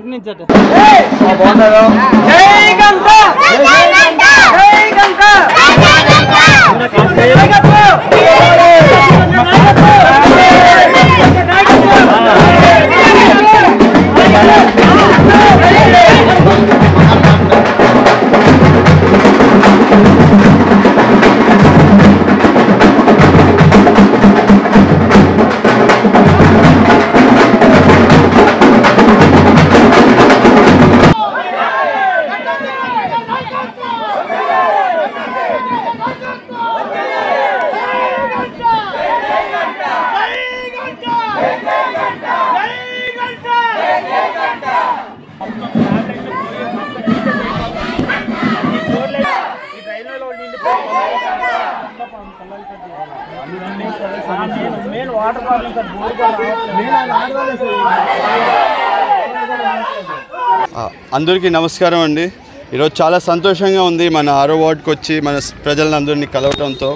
గంట నుంచి జై గంట జై గంట అందరికీ నమస్కారం అండి. ఈరోజు చాలా సంతోషంగా ఉంది మన 6వ వార్డుకి వచ్చి మన ప్రజలందరినీ కలవడంతో.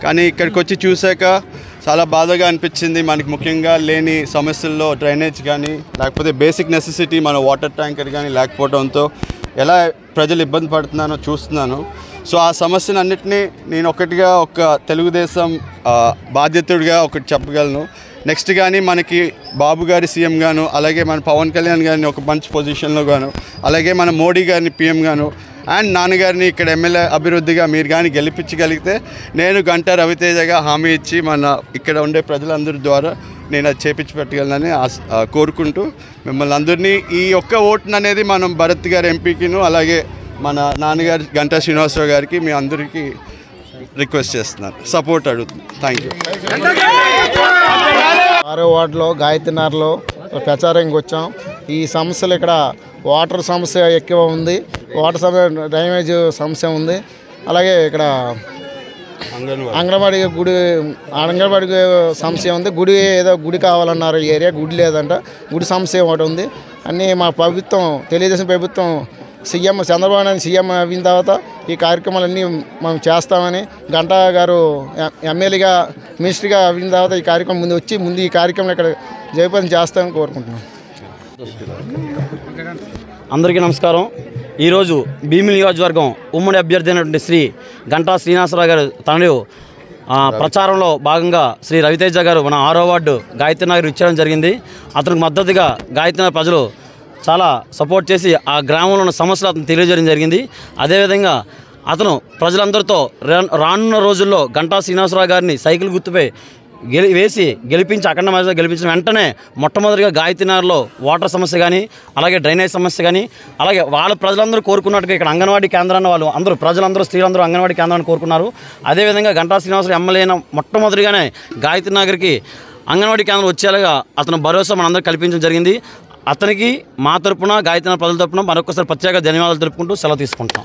కానీ ఇక్కడికి వచ్చి చూశాక చాలా బాధగా అనిపించింది. మనకి ముఖ్యంగా లేని సమస్యల్లో డ్రైనేజ్ కానీ లేకపోతే బేసిక్ నెసెసిటీ మన వాటర్ ట్యాంకర్ కానీ లేకపోవడంతో ఎలా ప్రజలు ఇబ్బంది పడుతున్నానో చూస్తున్నాను. సో ఆ సమస్యలన్నింటినీ నేను ఒక తెలుగుదేశం బాధ్యతుడిగా ఒకటి చెప్పగలను. నెక్స్ట్ కానీ మనకి బాబు గారి సీఎం గాను, అలాగే మన పవన్ కళ్యాణ్ గారిని ఒక మంచి పొజిషన్లో గాను, అలాగే మన మోడీ గారిని పీఎం గాను అండ్ నాన్నగారిని ఇక్కడ ఎమ్మెల్యే అభివృద్ధిగా మీరు కానీ గెలిపించగలిగితే నేను గంటా రవితేజగా హామీ ఇచ్చి మన ఇక్కడ ఉండే ప్రజలందరి ద్వారా నేను అది చేపించి పెట్టగలనని కోరుకుంటూ మిమ్మల్ని అందరినీ ఈ ఒక్క ఓటును అనేది మనం భరత్ గారి ఎంపీకిను అలాగే మన నాన్నగారు గంటా శ్రీనివాసరావు గారికి మీ అందరికీ రిక్వెస్ట్ చేస్తున్నాను, సపోర్ట్ అడుగుతుంది. Thank you. 6వ వార్డులో గాయత్రినగర్లో ప్రచారానికి వచ్చాం. ఈ సమస్యలు ఇక్కడ వాటర్ సమస్య ఎక్కువ ఉంది, వాటర్ సమస్య, డ్రైనేజ్ సమస్య ఉంది. అలాగే ఇక్కడ అంగన్వాడీ సమస్య ఉంది. గుడి ఏదో గుడి కావాలన్నారు, ఈ ఏరియా గుడి లేదంట, గుడి సమస్య ఒకటి ఉంది. అన్నీ మా ప్రభుత్వం, తెలుగుదేశం ప్రభుత్వం సీఎం చంద్రబాబు నాయుడు సీఎం అయిన తర్వాత ఈ కార్యక్రమాలన్నీ మనం చేస్తామని, గంటా గారు ఎమ్మెల్యేగా మినిస్టర్గా అయిన తర్వాత ఈ కార్యక్రమం ముందు ఈ కార్యక్రమం ఇక్కడ జయప్రదం చేస్తామని కోరుకుంటున్నాం. అందరికీ నమస్కారం. ఈరోజు భీమిలి నియోజకవర్గం ఉమ్మడి అభ్యర్థి అయినటువంటి శ్రీ గంటా శ్రీనివాసరావు గారు తనలో ప్రచారంలో భాగంగా శ్రీ రవితేజ గారు మన 6వ వార్డు గాయత్రినగర్ ఇచ్చడం జరిగింది. అతనికి మద్దతుగా గాయత్రినగర్ ప్రజలు చాలా సపోర్ట్ చేసి ఆ గ్రామంలో ఉన్న సమస్యలు అతను తెలియజేయడం జరిగింది. అదేవిధంగా అతను ప్రజలందరితో రానున్న రోజుల్లో గంటా శ్రీనివాసరావు గారిని సైకిల్ గుర్తుపై గెలిపించి అఖండ మెజారిటీతో గెలిపించిన వెంటనే మొట్టమొదటిగా గాయత్రినగర్లో వాటర్ సమస్య కానీ, అలాగే డ్రైనేజ్ సమస్య కానీ, అలాగే వాళ్ళ ప్రజలందరూ కోరుకున్నట్టుగా ఇక్కడ అంగన్వాడీ కేంద్రాన్ని వాళ్ళు అందరూ ప్రజలందరూ స్త్రీలందరూ అంగన్వాడీ కేంద్రాన్ని కోరుకున్నారు. అదేవిధంగా గంటా శ్రీనివాసరావు ఎమ్మెల్యే అయిన మొట్టమొదటిగానే గాయత్రినగర్కి అంగన్వాడీ కేంద్రం వచ్చేలాగా అతను భరోసా మనందరూ కల్పించడం జరిగింది. అతనికి మా తరపున గాయత్రినగర్ ప్రజల తరపున మరొకసారి ప్రత్యేక ధన్యవాదాలు తెలుపుకుంటూ సెలవు తీసుకుంటాం.